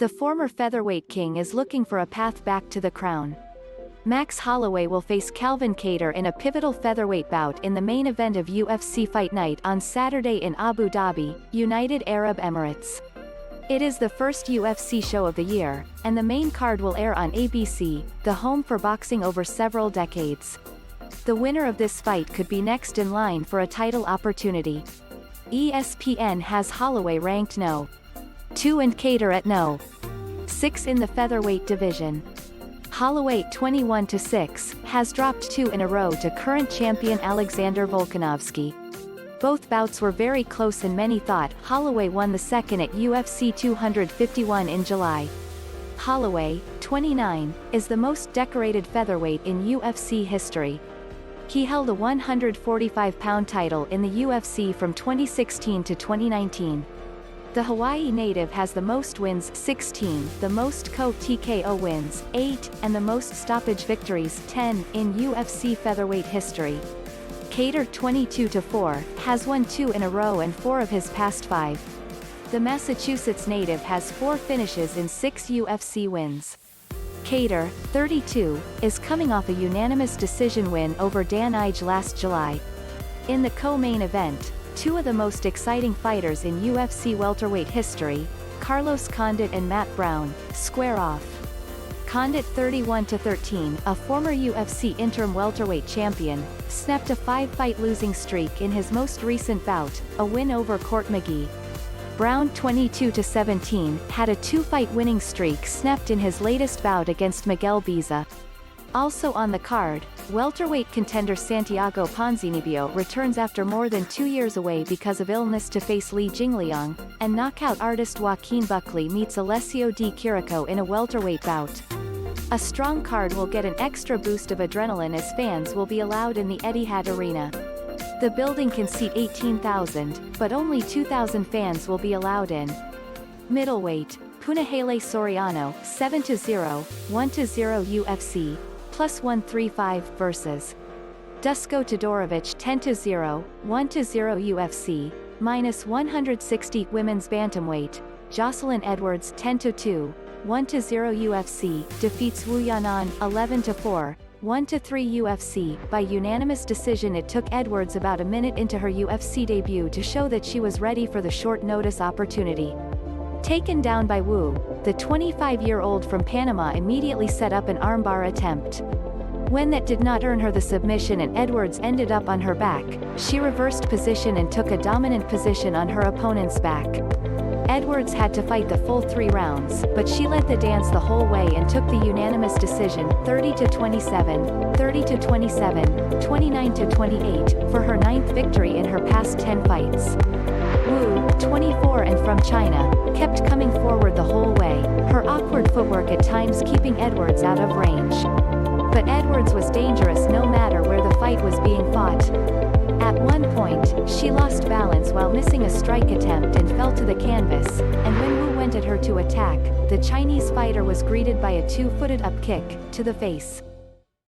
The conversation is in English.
The former featherweight king is looking for a path back to the crown. Max Holloway will face Calvin Kattar in a pivotal featherweight bout in the main event of UFC Fight Night on Saturday in Abu Dhabi, United Arab Emirates. It is the first UFC show of the year, and the main card will air on ABC, the home for boxing over several decades. The winner of this fight could be next in line for a title opportunity. ESPN has Holloway ranked No. 2 and Kattar at No. 6 in the featherweight division. Holloway, 21-6, has dropped 2 in a row to current champion Alexander Volkanovski. Both bouts were very close and many thought Holloway won the second at UFC 251 in July. Holloway, 29, is the most decorated featherweight in UFC history. He held a 145-pound title in the UFC from 2016 to 2019. The Hawaii native has the most wins 16, the most TKO wins 8, and the most stoppage victories 10 in UFC featherweight history. Kattar, 22-4, has won 2 in a row and 4 of his past 5. The Massachusetts native has 4 finishes in 6 UFC wins. Kattar, 32, is coming off a unanimous decision win over Dan Ige last July. In the co-main event, 2 of the most exciting fighters in UFC welterweight history, Carlos Condit and Matt Brown, square off. Condit, 31-13, a former UFC interim welterweight champion, snapped a 5-fight losing streak in his most recent bout, a win over Court McGee. Brown, 22-17, had a 2-fight winning streak snapped in his latest bout against Miguel Baeza. Also on the card, welterweight contender Santiago Ponzinibbio returns after more than 2 years away because of illness to face Li Jingliang, and knockout artist Joaquin Buckley meets Alessio Di Chirico in a welterweight bout. A strong card will get an extra boost of adrenaline as fans will be allowed in the Etihad Arena. The building can seat 18,000, but only 2,000 fans will be allowed in. Middleweight, Punahele Soriano, 7-0, 1-0 UFC, +135 vs. Dusko Todorovic, 10-0, 1-0 UFC, -160 women's bantamweight, Joselyne Edwards, 10-2, 1-0 UFC, defeats Wu Yanan, 11-4, 1-3 UFC, by unanimous decision. It took Edwards about a minute into her UFC debut to show that she was ready for the short notice opportunity. Taken down by Wu, the 25-year-old from Panama immediately set up an armbar attempt. When that did not earn her the submission and Edwards ended up on her back, she reversed position and took a dominant position on her opponent's back. Edwards had to fight the full 3 rounds, but she led the dance the whole way and took the unanimous decision, 30-27, 30-27, 29-28, for her 9th victory in her past 10 fights. Wu, 24 and from China, kept coming forward the whole way, her awkward footwork at times keeping Edwards out of range. But Edwards was dangerous no matter where the fight was being fought. At one point, she lost balance while missing a strike attempt and fell to the canvas, and when Wu went at her to attack, the Chinese fighter was greeted by a 2-footed up kick to the face.